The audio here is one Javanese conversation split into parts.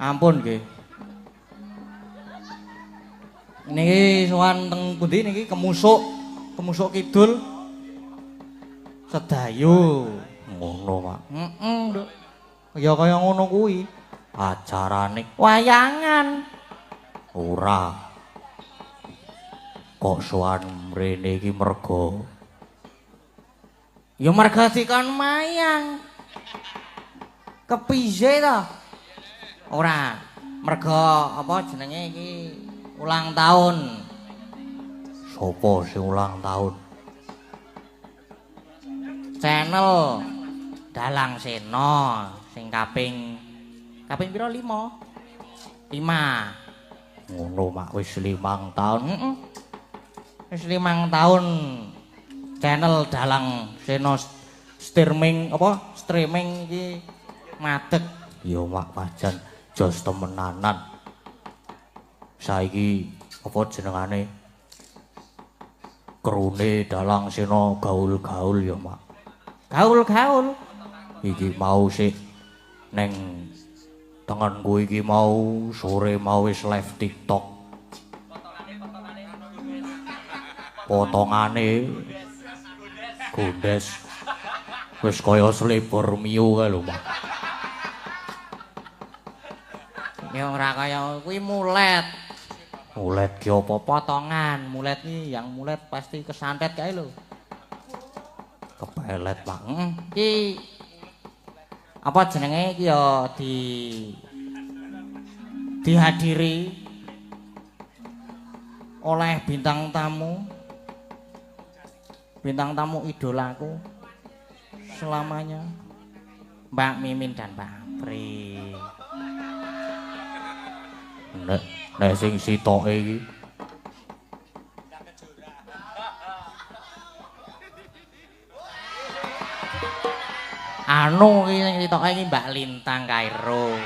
Ampun nggih. Niki sowan teng pundi niki Kemusuk. Kemusuk Kidul. Sedayu. Ngono, Mak. Heeh, Nduk. Ya kaya ngono kuwi. Acarane Wayangan. ora. Kok sowan mrene iki merga Ya merga dikon mayang. Kepiye to? Ora. Merga apa jenenge iki ulang tahun. sapa sing ulang tahun? Channel Dalang Sena sing kaping pira 5? 5. Ngono, Mak, wis 5 tahun. Heeh. Wis 5 tahun channel Dalang Sena streaming iki madeg. Ya, Mak, pajan jos temenanan. Saiki apa jenengane? Krune Dalang Sena gaul-gaul ya, Mak. Gaul-gaul. Iki mau sik neng tengenku iki mau sore mau wis live TikTok. Potongane gondes wis kaya selebor miu kae lho, Mak. Ya ora kaya kuwi mulet. Mulet ki apa? Potongan, mulet iki yang mulet pasti kesantet kae lho. Kepelet, Pak. Heeh. Iki apa jenenge iki ya dihadiri oleh bintang tamu idolaku selamanya Mbak Mimin dan Mbak Apri. Nek sing sitoke iki anu iki sing sitoke iki Mbak Lintang Kairo.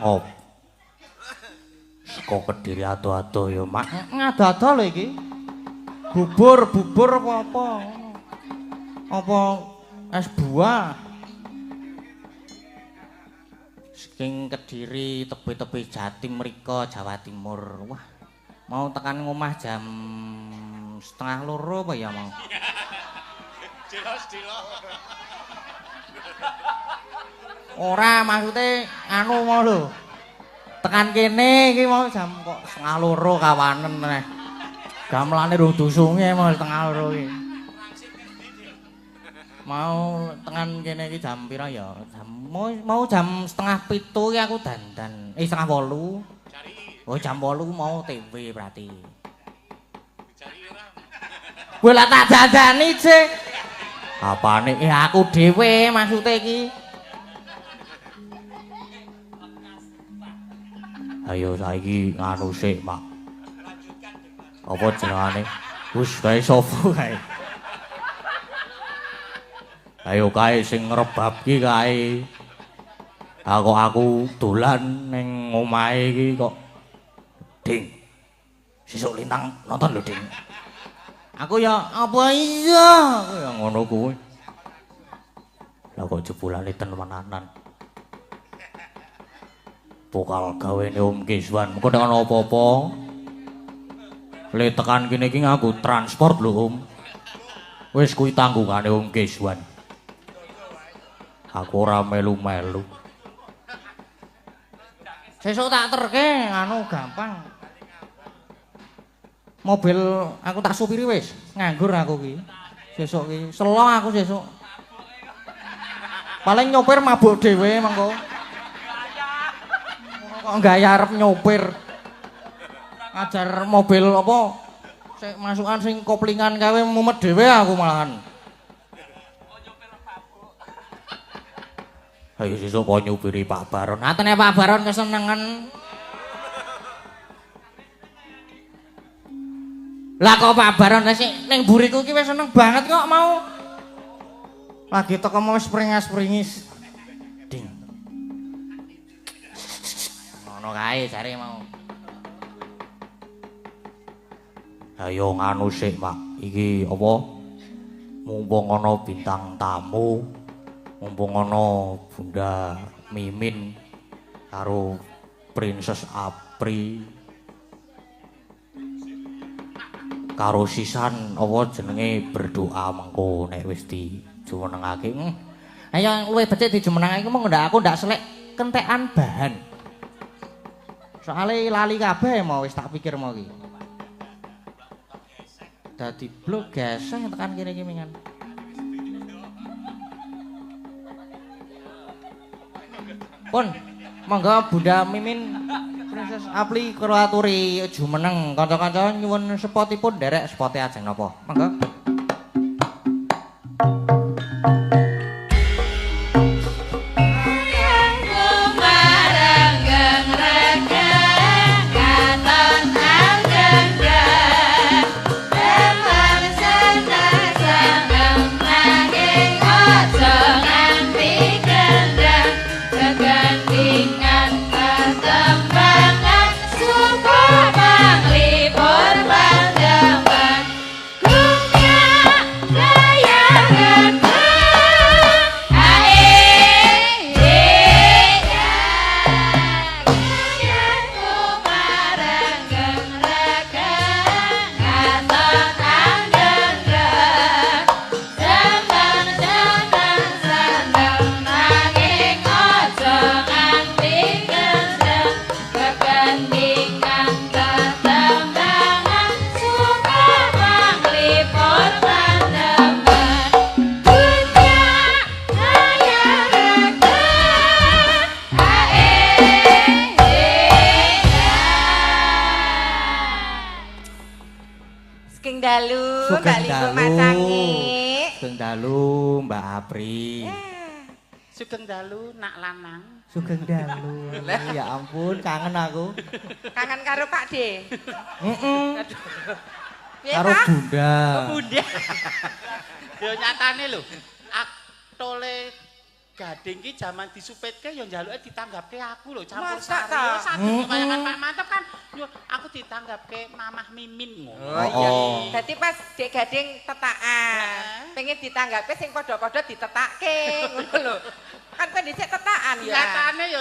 oh saka Kediri ado-ado ya, Mak. Ngado-ado lho iki. Bubur apa-apa. Apa es buah. Saking Kediri, tepi-tepi Jatim mriko Jawa Timur. Wah, mau tekan ngomah jam 1:30 apa ya mau? Ora, maksudnya anu mau lho. Tekan kene iki mau jam kok 1:30 kawanen neh. Gamelane rung dusunge mau 1:30 iki. Mau tekan kene iki jam pira ya? Mau jam 6:30 iki aku dandan. 7:30. Oh jam 8 mau TV berarti. Gue lah tak dandani sih. Apane? Ya aku dhewe maksudnya iki. Ayo saiki nganu sik, Mak. Apa jenengane? Wis kae sapa kae? Ayo kae sing ngrebab ki kae. Aku dolan ning omahe iki kok. Ding. Sesuk Lintang nonton lho, Ding. Aku ya apa iya? Aku ya ngono kuwi. Lah kok jebulane temenanan. Pokal gawene Om Kiswan. Engko nek ana apa-apa le tekan kene iki nganggo transport lho, Om. Wis kuwi tanggungane Om Kiswan. Aku ora melu-melu. Sesuk tak terke anu gampang. Mobil aku tak supiri wis, nganggur aku ki. Sesuk ki, selo aku sesuk. Paling nyopir mabuk dhewe mengko. Kok gaya arep nyopir. Ngajar mobil apa? Sik masukan sing koplingan kae mumet dhewe aku malahan. Ayo sesuk kok nyupiri Pak Baron. Atene Pak Baron kesenengan. Lah kok Pak Baron sik ning buriku ki wis seneng banget kok mau. Lagi teko mau springas-springis. Ding. Ngono kae jare mau. Ayo nganu sik, Mak. Iki apa? mumpung ana bintang tamu, mumpung ana Bunda Mimin karo Princess Apri karo sisan apa jenenge berdoa mengko nek wis dijumenengake. Ayo luwih becik dijumenengake mung ndak aku ndak selek kentekan bahan. Soale lali kabeh mau wis tak pikir mau iki. Dadi blok geseh tekan kene iki mingan. Pun monggo Bunda Mimin Princess Apli kula aturi jumeneng kanca-kanca nyuwun spotipun derek spote ajeng napa. Monggo. Sugeng dalu Mbak Apri. Sugeng dalu nak lanang. Sugeng dalu. Ya ampun, kangen aku. Kangen karo Pak D. Heeh. Piye, Karo Pak? Bunda. Bunda. Yo nyatane lho, aktole Gading ki jaman disupetke yo njaluke ditanggapke aku lho campur Masa sari. ta? Sadurunge kayangan Pak Mantep kan yo aku ditanggapke Mamah Mimin ngono. Oh iya. Dadi pas Dek Gading tetakan, pengen ditanggapke sing padha-padha ditetakke ngono lho. Kan kowe dhisik tetakan ya.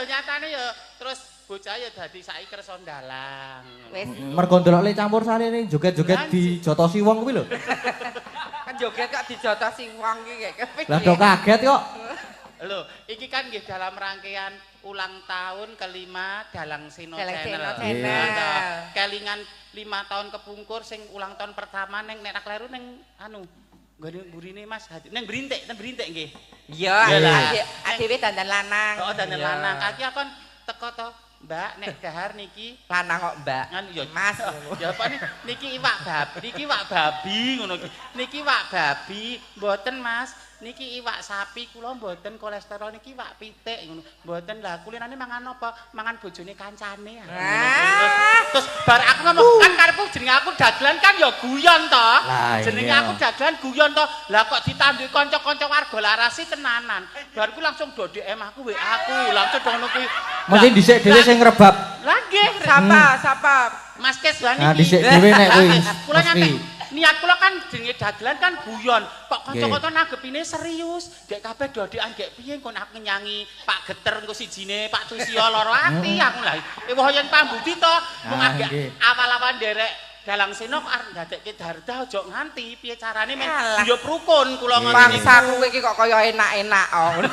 Nyatane yo terus bocah yo dadi saiki kersa ndalang. Wis Mergo ndelok le campur sari ning joget-joget dijotosi wong kuwi lho. kan joget kok dijotosi wong iki kepiye. Lah do kaget kok. Lho, iki kan nggih dalam rangkaian ulang tahun kelima Dalang Sino Dalang Channel. Sino Channel. Nah, kelingan 5 tahun kepungkur sing ulang tahun pertama ning nek kleru ning anu nggone mburine Mas Hadi. Ning Brintik nggih. Iya, adewe dandan lanang. Oh, dandan lanang. Kaki akon teko to, Mbak, nek dahar niki Lanang kok, Mbak. kan ya Mas. Ya apa niki iwak babi ngono iki. Niki iwak babi, mboten Mas. Niki iwak sapi kula mboten kolesterol niki iwak pitik ngono. Mboten lah kulinane mangan apa? Mangan bojone kancane. Terus bar aku ngomong kan karepku jenenge aku dagelan kan ya guyon to. Jenenge aku dagelan guyon to. Lah kok ditanduki kanca-kanca warga larasi tenanan. Bar ku langsung do DM aku WA aku langsung ngono kuwi. Mesti dhisik dhewe sing ngrebab. Lah nggih. Sapa? Mas Keswan iki. Nah dhisik dhewe nek kuwi. Kula nyantek niat kula kan jenenge dagelan kan guyon. Kok kanca-kanca nanggepine serius. Dek kabeh dodekan gek piye kon aku nyanyi Pak Geter engko sijine Pak Tusio lara ati aku lha. Wah yen pambudi to mung agak awal-awal derek Dalang Sino kok arep ndadekke Darda aja nganti piye carane men yo rukun kula ngono iki. Bangsa kowe iki kok kaya enak-enak ngono.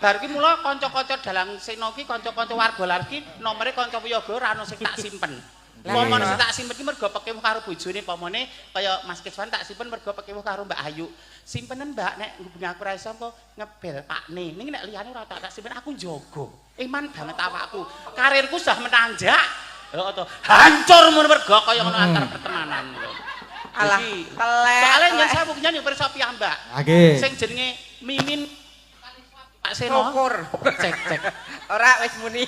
Bar ki mula kanca-kanca Dalang Sino ki kanca-kanca warga lar ki nomere kanca Wiyaga ora ono sing tak simpen. Pomone sing tak simpen ki mergo pekewuh karo bojone pomone kaya Mas Keswan tak simpen mergo pekewuh karo Mbak Ayu. Simpenen Mbak nek hubungi aku ra iso apa ngebel Pakne. Ning nek liyane ora tak simpen aku njogo. Iman banget awakku. Karirku sudah menanjak. Heeh to. Hancur mun mergo kaya ngono antar pertemanan. Alah, telek. Soale yen saya mung nyanyi pirsa piyambak. Nggih. Sing jenenge Mimin Pak Seno. Syukur. Cek. Ora wis muni.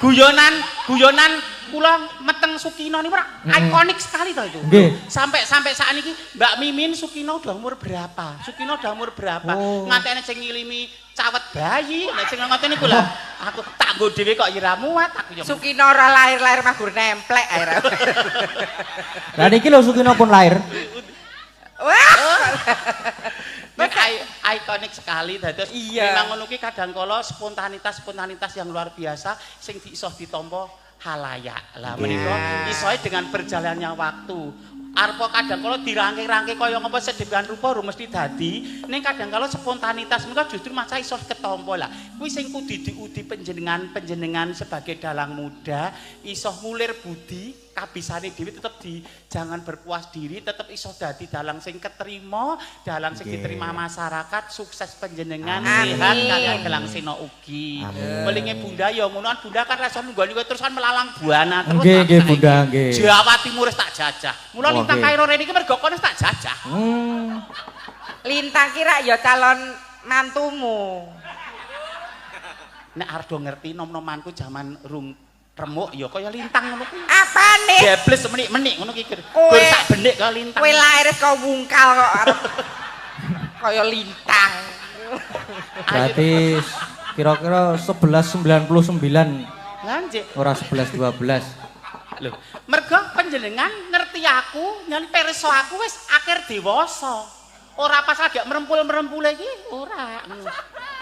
Guyonan kula meteng Sukino niku ikonik sekali to itu. Nggih. Sampai sakniki Mbak Mimin Sukino udah umur berapa? Sukino udah umur berapa? Oh. Ngantene sing ngilimi cawet bayi. Nek sing ngoten niku lho, aku tak nggo dhewe kok ira muat aku ya. Sukina ora lahir-lahir mah gur nemplek ae. Lah niki lho Sukina pun lahir. Wah. Nek ikonik sekali dados memang ngono ki kadang kala spontanitas yang luar biasa sing iso ditampa halayak. Lah menika isoe dengan berjalannya waktu. Arpa kadang kala dirangke-rangke kaya ngapa sedemikian rupa mesti dadi ning kadang kala spontanitas menika justru maca iso ketampa lah. Kuwi sing kudu diudi panjenengan sebagai dalang muda iso ngulir budi kabisane dhewe tetep jangan berpuas diri tetep iso dadi dalang sing keterima dalang sing diterima masyarakat sukses panjenengan sehat kaliyan dalang sena ugi welinge bunda ya ngono bunda kan rasa nunggu terus kan melalang buana terus nggih bunda nggih Jawa Timur tak jajah mula lintang Kairo rene iki mergo kono tak jajah Lintang kira ya calon mantumu nek arep ngerti nom-nomanku jaman rung remuk ya kaya lintang ngono kuwi. Apane? Jebles menik-menik ngono ki. Gur sak benik kaya lintang. Kowe lahir kok wungkal kok arep kaya lintang. Berarti kira-kira 1199. Lah nggih. Ora 1112. Lho, mergo panjenengan ngerti aku, nyen pirsa aku wis akhir dewasa. Ora pas agak merempul-merempule iki, ora.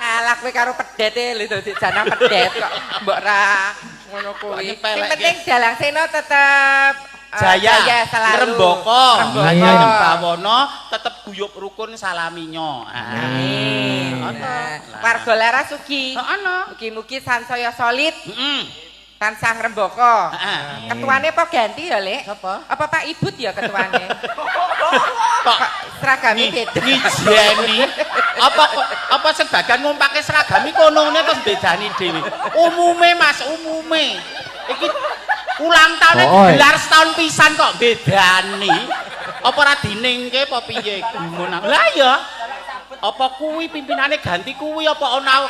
Alah kowe karo pedete lho dadi janang pedet kok mbok ra ngono kuwi. Sing penting dalang sena tetep jaya selalu. Rembaka, Jayang Bawana tetep guyub rukun salaminyo. Amin. Warga Laras sugih. Ana. Mugi-mugi sansaya solid. Heeh. Tansah ngrembaka. Ketuane apa ganti ya, Lek? Sapa? Apa Pak Ibut ya ketuane? Kok seragame beda. Ngijeni. Apa sebagian ngumpake seragami kono ngene terus bedani dhewe. Umume Mas, umume. Iki ulang tahun digelar setahun pisan kok bedani. Apa ora diningke apa piye gumun. Lah ya. Apa kuwi pimpinane ganti kuwi apa ana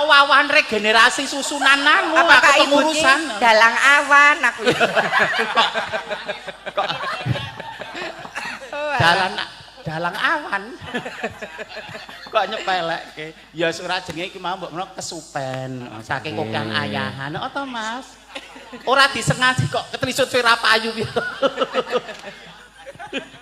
wawahan regenerasi susunananmu apa pengurusan dalang awan aku ya. Kok dalang awan kok nyepelekke ya ora jenenge iki mau mbok menawa kesupen saking kokan ayahan to Mas ora disengaja kok ketrisut ora payu piye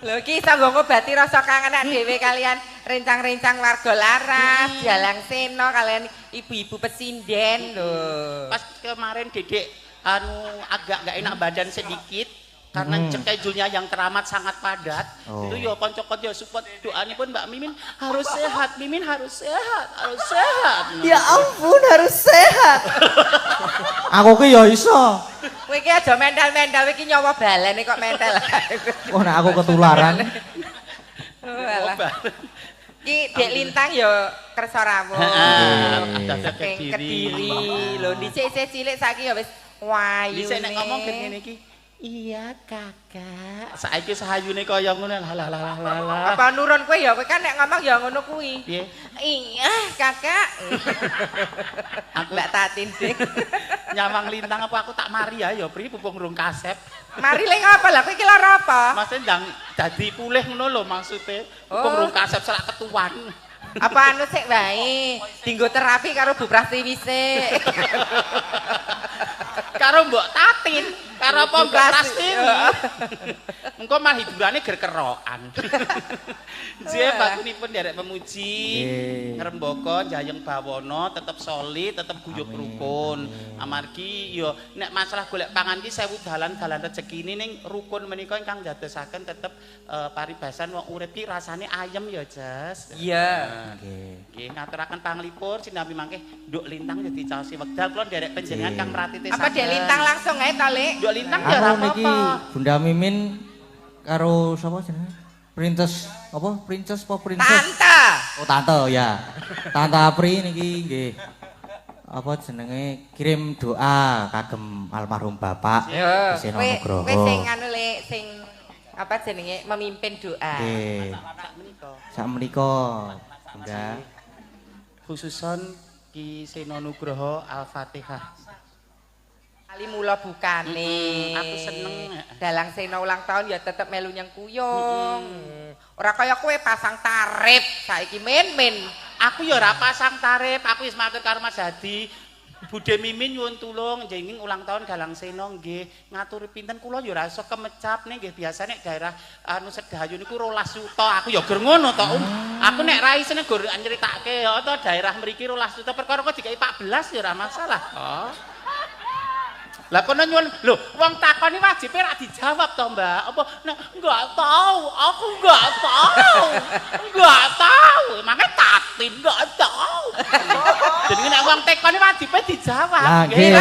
Lho iki iso ngobati rasa kangen dhewe kalian rencang-rencang warga Laras, Dalang Sena kalian ibu-ibu pesinden lho. Pas kemarin Dedek agak enggak enak badan sedikit karena schedule-nya yang teramat sangat padat. Itu ya kanca-kanca support doanipun Mbak Mimin harus sehat, Mimin harus sehat, harus sehat. Ya ampun harus sehat. Aku ki ya iso. Kowe iki aja mental-mental iki nyawa balene kok mental. Oh nek aku ketularan. Ki Dek Lintang ya kersa rawuh. Heeh, Kediri. Lho dhisik cilik saiki ya wis wayu. Dhisik nek ngomong ngene iki. Iya kakak. Saiki sahayune kaya ngono lah. Apa nurun kowe ya kowe kan nek ngomong ya ngono kuwi. Piye? Iya kakak. Mbak Tatin sing Nyawang Lintang apa aku tak mari ya Pri pupung rung kasep. Mari ling apa lah kowe iki lara apa? Mas ndang dadi pulih ngono lho maksude. Pupung rung kasep selak ketuan. Apa anu sik wae, dinggo terapi karo Bu Prastiwise. Karo Mbok Tatin, karo apa Mbak Prastiwi. Engko mah hiburane ger kerokan. Nggih, bakunipun derek pemuji. Ngrembaka Jayeng Bawana tetep solid, tetep guyub rukun. Amargi ya nek masalah golek pangan ki sewu dalan-dalan rezekine ning rukun menika ingkang dadosaken tetep paribasan wong urip ki rasane ayem ya, Jas. Iya. Nggih, ngaturaken panglipur sinambi mangke Nduk Lintang dadi caosi wekdal kula nderek panjenengan Kang Pratiti. Apa Dek Lintang langsung ae to, Lek? Nduk Lintang ya ora niki apa-apa. Bunda Mimin karo sapa jenenge? Princess apa? Princess apa princess? Tante. Oh tante ya. Tante Apri niki nggih. Apa jenenge kirim doa kagem almarhum Bapak Sena Nugroho. Kowe sing anu Lek sing apa jenenge memimpin doa. Nggih. Sak menika Bunda. Khususon Ki Sena Nugroho Al-Fatihah. Kali mula bukane. Aku seneng. Dalang Sena ulang tahun ya tetep melu nyang kuyung. Ora kaya kowe pasang tarif saiki men-men. Aku ya ora pasang tarif, aku wis matur karo Mas Hadi. Budhe Mimin nyuwun tulung jeneng ulang tahun Galang Sena nggih. Ngaturi pinten kula ya ora iso kemecap nih nggih. Biasane daerah anu Sedayu niku 12 juta. Aku ya gur ngono to, Aku nek ra isine gur nyeritake ya to daerah mriki 12 juta perkara kok dikai 14 ya ora masalah. Oh. Lah kono nyuwun, lho wong takoni wajibe ra dijawab to, Mbak. Apa nek enggak tahu, aku enggak tahu. Enggak tahu, emangnya tatin enggak tahu. Jadi nek wong takoni wajibe dijawab. Lah nggih.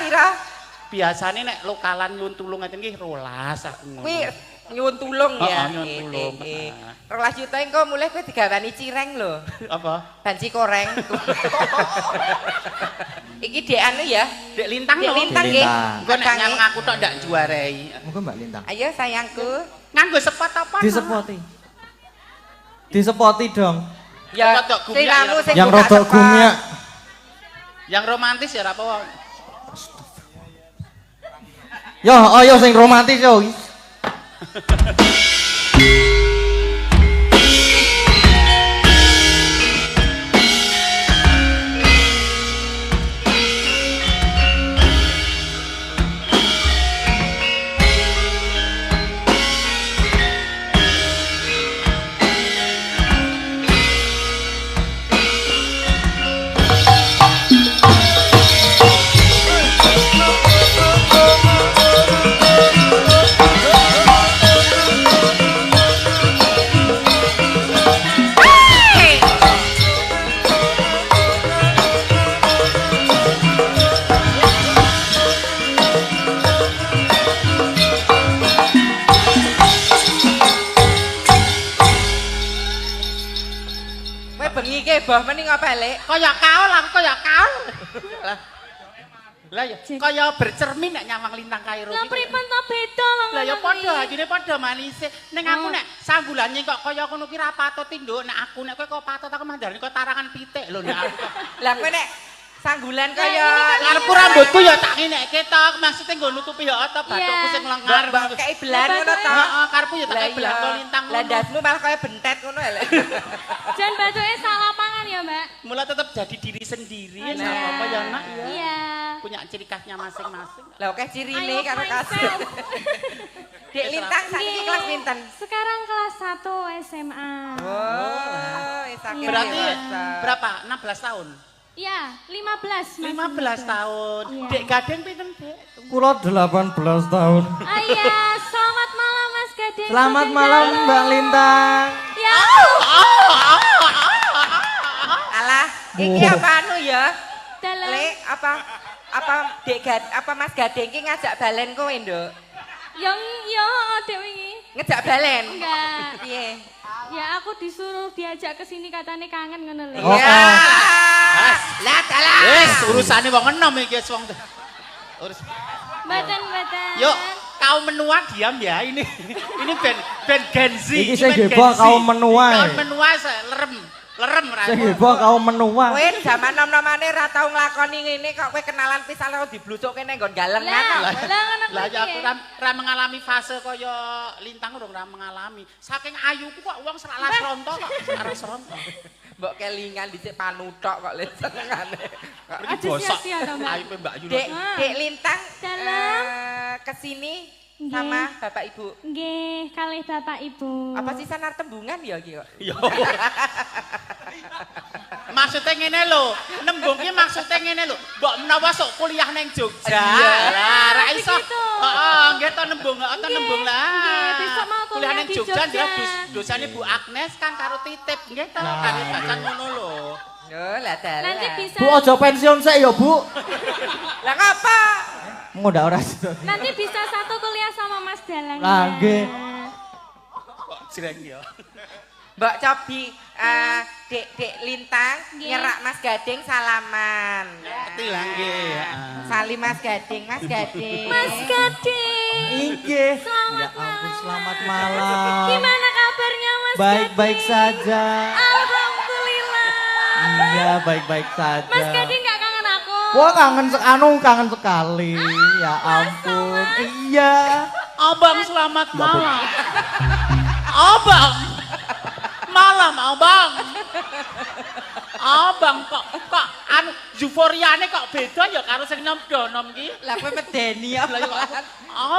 Pira. Biasane nek lokalan nyuwun tulung ngeten nggih 12 aku ngono. Kuwi nyuwun tulung ya. Nyuwun tulung. 12 juta engko mulih kowe digawani cireng lho. Apa? Banci koreng. Iki dek anu ya. Dek Lintang lho. Dek Lintang nggih. Engko nek nyameng aku tok ndak juarai. Monggo Mbak Lintang. Ayo sayangku. Nganggo spot apa? Disepoti. Disepoti dong. Ya, Rodok gumyak sing kamu sing Yang buka rodok sepot. gumyak. Yang romantis ya ora apa. Yo, ayo sing romantis yo. Kowe bengi ke boh mending apa lek? Kaya kaul aku kaya kaul. Lah ya kaya bercermin nek nyamang Lintang Kairo Lah iki. pripun to beda wong Lah ya ngono padha kuwi? ajine padha manise. Ning aku nek sanggulane kok kaya ngono ki ra patut nduk. Nek aku nek kowe kok patut aku mandarane kok tarangan pitik lho nek aku. Lah kowe nek sanggulan Lah, kaya ini kan Karepku rambutku ya tak ngenekke tok, maksude nggo nutupi ya ta bathukku sing lengar. mbak kei belan ngono ta. Heeh, karepku ya tak Lah kei belang kok Lintang. Lah ndasmu malah kaya bentet ngono lek. Jan batuke salah pangan ya, Mbak. Mula tetap jadi diri sendiri Iya. sama apa ya nak ya. Iya. Punya ciri khasnya masing-masing. Lah oke cirine Ayo, karo find kasih. self. Dek Lintang sakniki Nggih. kelas pinten? Sekarang kelas 1 SMA. Oh, sakit Berarti dewasa. berapa? 16 tahun. Iya, 15. Mas 15 muda. tahun. Iya. Dek Gadeng pinten, Dek? Kula 18 tahun. Ah, iya, selamat malam Mas Gading. Selamat Gading malam dalam. Mbak Lintang. Ya. Alah, iki apa anu ya? Dalam. Lek apa Dek apa Mas Gading ki ngajak balen kowe, Nduk? Yang yo Dek wingi. Ngejak balen? Enggak. Piye? Ya aku disuruh diajak ke sini katanya kangen ngono lho. Oh, Ya. Lah dalah. Wis urusane wong enom iki wong. Urus. Mboten. Yuk, kaum menua diam ya ini. Ini band Gen Z. Iki Ini sing band heboh Gen Z. kaum menua. Kaum menua lerem ra. Sing heboh kaum menua. Kowe zaman nom-nomane ra tau nglakoni ngene kok kowe kenalan pisan karo diblucukke ning nggon galengan Lah, kok. lah ngono Lah kuwi. ya aku ra mengalami fase kaya Lintang urung ra mengalami. Saking ayuku kok wong seralas ronto kok, seralas ronto. Mbok kelingan dhisik panutok kok le senengane. Aja sia-sia to, Mbak. Ayuke Mbak Yuna. Dek Lintang Dalam. kesini Nggih. sama Bapak Ibu. Nggih, kalih Bapak Ibu. Apa sih sanar tembungan ya iki kok? Yo. Maksudnya ngene lho, nembung ki maksudnya ngene lho. Mbok menawa sok kuliah ning Jogja. Iya. Lah, ra iso. Begitu. Heeh, nggih to nembung, heeh to Nggih, nembung lah. nggih, besok mau kuliah ning di Jogja Jogja. dia dosane Bu Agnes kan karo titip, nggih to. Kare bacan ngono lho. Yo lah dalah. Nanti bisa Bu aja pensiun sik ya, Bu. Lah ngapa? Mau ndak ora situ. nanti bisa satu kuliah sama Mas Dalang. Lah, ya. nggih. Kok jreng ya. Mbak Cobi, Dek Lintang Nggih. nyerak Mas Gading salaman. Ngerti lah nggih. Salim Mas Gading, Mas Gading. Mas Gading. Inggih. Selamat Ya ampun, malam. selamat malam. Gimana kabarnya Mas Baik-baik Gading? saja. Alhamdulillah. Iya, baik-baik saja. Mas Gading nggak kangen aku? Wah, kangen sekali. Ya ampun. Iya. Abang selamat malam. Abang. Malam, Abang. Bang kok anu euforiane kok beda ya karo sing nom-nom iki. Lah kowe medeni ya. Lah ya kok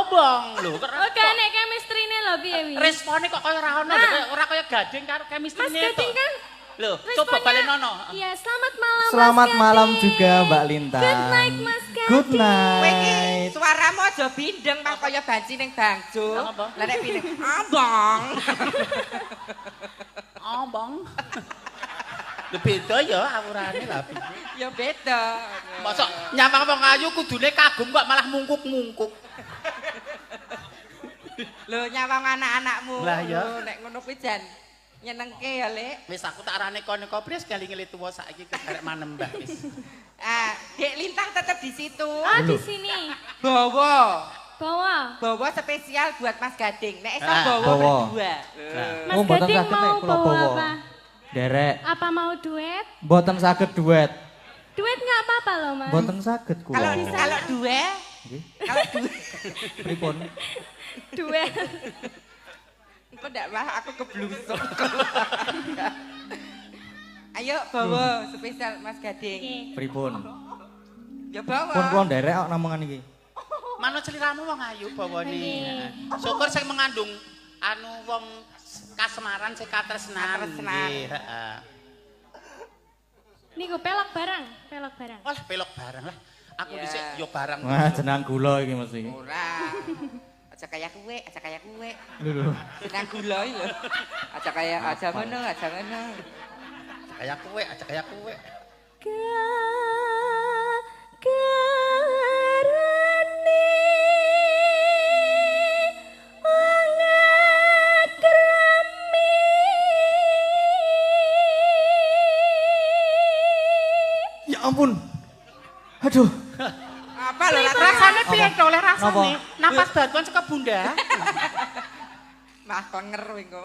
Bang, lho keren. Oke, nek chemistry-ne lho piye wi? Respone kok kaya ora ono, ora kaya Gading karo Mas chemistry-ne. Gading kan Lho, coba balenono. Iya, selamat malam Selamat Mas malam Gading. juga Mbak Lintang. Good night Mas Gading. Good Kowe iki night. suaramu aja bindeng mah kaya banci ning bangjo. Apa? Lah nek bindeng, abang. Bang. Lho beda ya awurane lah. Ya beda. Mosok nyawang wong ayu kudune kagum kok malah mungkuk-mungkuk. Lho nyawang anak-anakmu. Lah ya. Lho, nek ngono kuwi jan nyenengke ya, Lek. Wis aku tak arane kono kopres kali ngeli tuwa saiki arek manembah wis. Ah, Dek Lintang tetap di situ. Oh, di sini. Bawa. Bawa. Spesial buat Mas Gading. Nek iso Ah, bawa bawa. berdua. Mas Oh, mboten Gading saged, Nek, mau kula bawa bawa. apa? Derek, Apa mau duet? mboten saged duet. Duet nggak apa-apa loh Mas. Mboten saged kula. Kalau dua, Nggih. kalau dua, Pripun? Duet. engko ndak mah aku keblusuk. Ayo bawa spesial Mas Gading. Oke. Pripun? Ya bawa. Pun kula nderek kok namongan iki. Manut sliramu wong ayu bawane. Nggih. Syukur sing mengandung anu wong kasemaran sing katresnan. Katresnan. Nggih, heeh. Niku pelok barang. Wah, pelok barang lah. Aku Ya. dhisik yo barang. Wah, jenang gula iki mesti. Ora. Aja kayak kue, aja kayak kue. Lho. Senang gula iki lho. Aja kayak aja ngono, aja ngono. Kayak kowe, aja kayak kowe. Karane wangat krami. Ya ampun. Aduh. Apa lho Rasane piye to oleh Napa? rasane? Napas batuan saka bunda. Mah kon ngeru engko.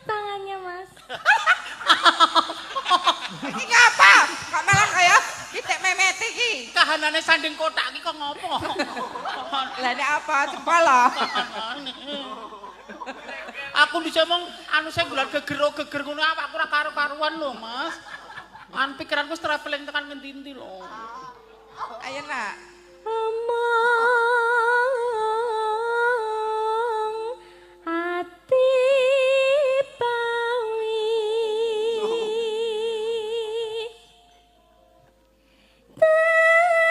Tangannya Mas. Iki ngapa? Kok malah kaya titik memet iki? Kahanane sanding kotak iki kok ngopo? Lah nek apa cepala? Aku bisa mong anu sing bulan geger ngono aku ora karo-karuan lho, Mas. An pikiranku wis traveling tekan ngendi-endi lho. Ayo nak. Omong ati pawi tani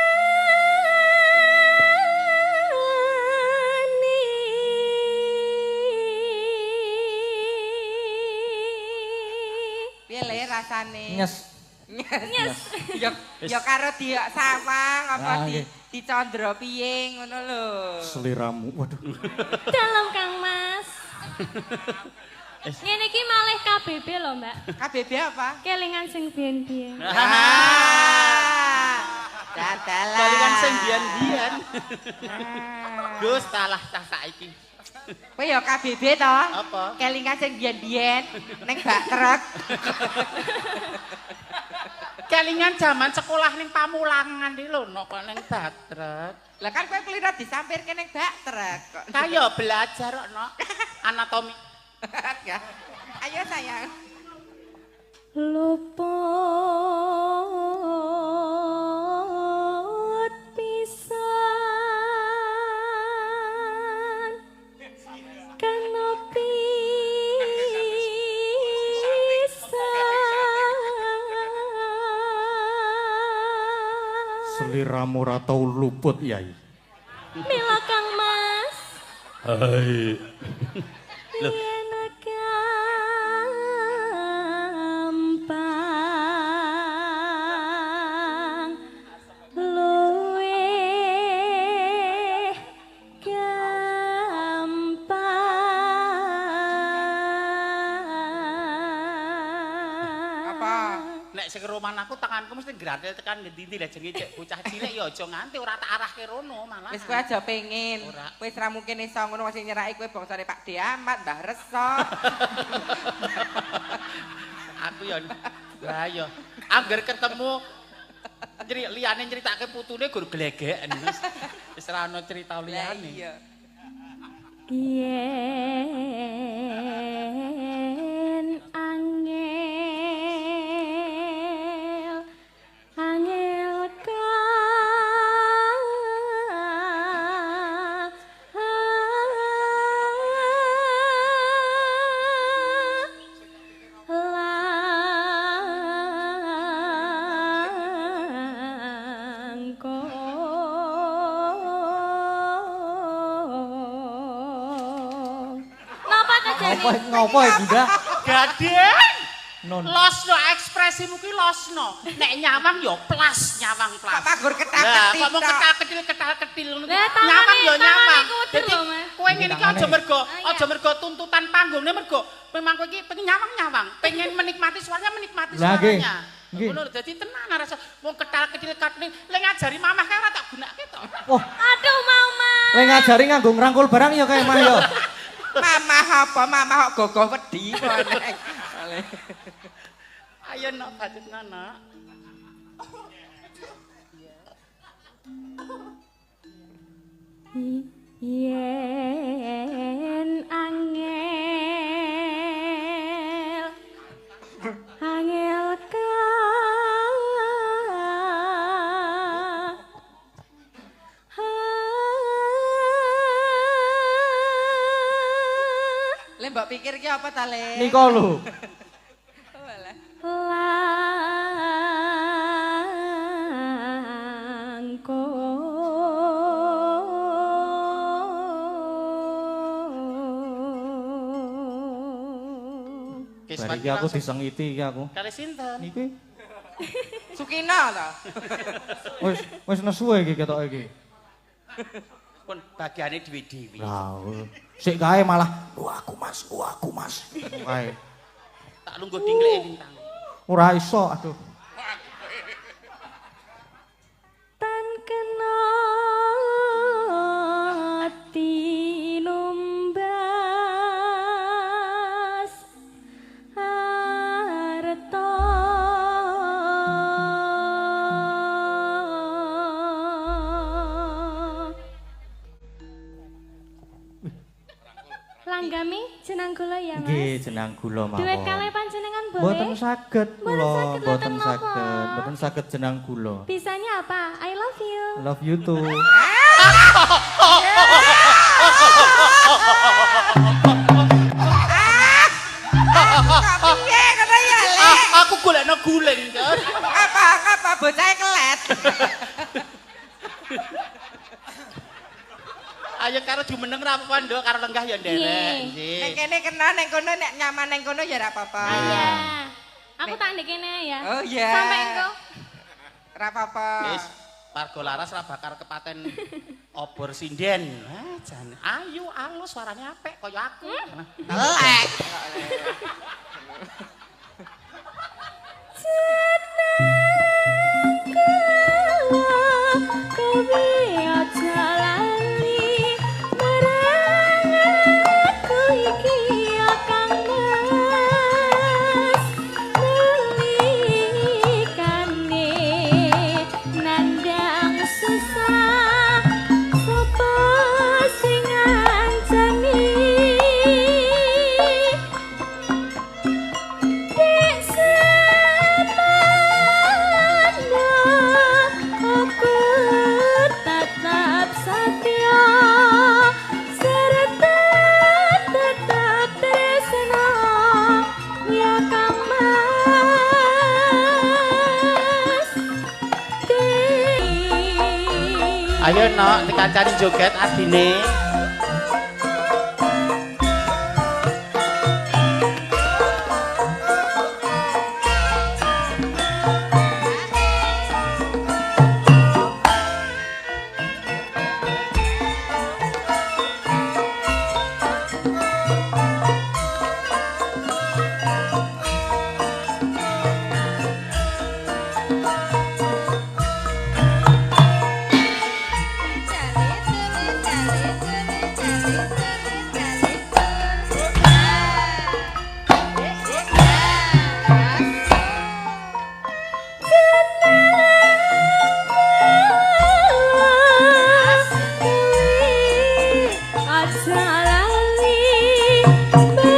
Piye le rasane? Nyes. Nyes. Ya karo di sawang apa Ah, di nggih. dicandra piye ngono lho. Seliramu. Waduh. dalam Kang Mas. Ngene iki malih KBB lho, Mbak. KBB apa? Kelingan sing biyen-biyen. Dadalan. Kalian sing biyen-biyen. Gus salah cah saiki. Kowe ya KBB to? Apa? Kelingan sing biyen-biyen ning bak truk. Kelingan zaman sekolah ning Pamulangan iki lho kok ning Batrek. Lah kan kowe kelirah disampirke ning bak truk kok. Kayo belajar kok no. Anatomi. Ya. Ayo sayang. Luput pisan kena pisan Seliramu ora tau luput, Yai. mila Kang Mas Hai. Loh. yen gampang luwih gampang Apa? Nek sing roman aku tanganku mesti gratil tekan ngendi-endi lah jenenge cek bocah cilik ya aja nganti ora tak arahke rono malah. Wis kowe aja pengen. Ora. Kowe ora mungkin iso ngono masih nyeraki kowe bangsane Pak De Ahmad, Mbah Reso. aku ya. Lah ya. Angger ketemu liyane nyritake putune gur glegeken. Wis ora ana cerita liyane. Iya. Yen angel ka Ngopo iki, Bunda? Gadeng. Non. Losno ekspresimu ki losno. Nek nyawang ya plas, nyawang plas. Kok panggur Lah, ketak-ketik. kok mau ketak-ketil ngono. Lah, tangane- Nyawang ya nyawang. tangane kuder Dadi lho, Mas. kowe ngene iki aja mergo iya. aja mergo tuntutan panggungnya mergo memang kowe iki pengen nyawang-nyawang, pengen menikmati suaranya menikmati Lah, nggih. suaranya. Nggih. Ngono lho, dadi tenan rasa wong ketal-ketil katne lek ngajari mamah kae ora tak gunakake to. Wah, Aduh mau Mas. kowe ngajari nganggo ngrangkul barang ya kae mah ya. Mamah apa? Mamah kok gogoh wedi kok. Ayo nok bacutna nok. Yen angel ka Le mbok pikir ki apa ta, Le? Nika lho. Wis Bar iki aku disengiti iki aku. kali sinten? Niki Sukina ta? wis nesu iki ketoke iki. Pun bagiane dhewe-dhewe. Lah, sik kae malah aku Mas. Kae. Tak lungguh dingleke bintang. Ora iso, aduh. Tan kena tinumbas arta Langgami jeneng kula ya Mas. Nggih, jeneng kula mawon. Duet kalih panjenengan boleh? Mboten saged kula, saged, mboten mboten saged. napa. Mboten saged jeneng kula. Bisanya apa? I love you. Love you too. Kok piye ngono ya, Le? Aku golekno guling, Jon. Apa bocah kelet. Ayo karo jumeneng ra apa-apa, Nduk, karo lenggah ya nderek. Nggih. Nggih. Nek kene kena nek kono nek nyaman ning kono ya ora apa-apa. Iya. Aku tak ndek kene ya. Oh iya. Sampai engko. Ora apa-apa. Wis, warga laras ra bakal kepaten obor sinden. Jan, ayo alus suaranya apik kaya aku. Elek. Ayo nok dikancani joget adine. Jale Mbak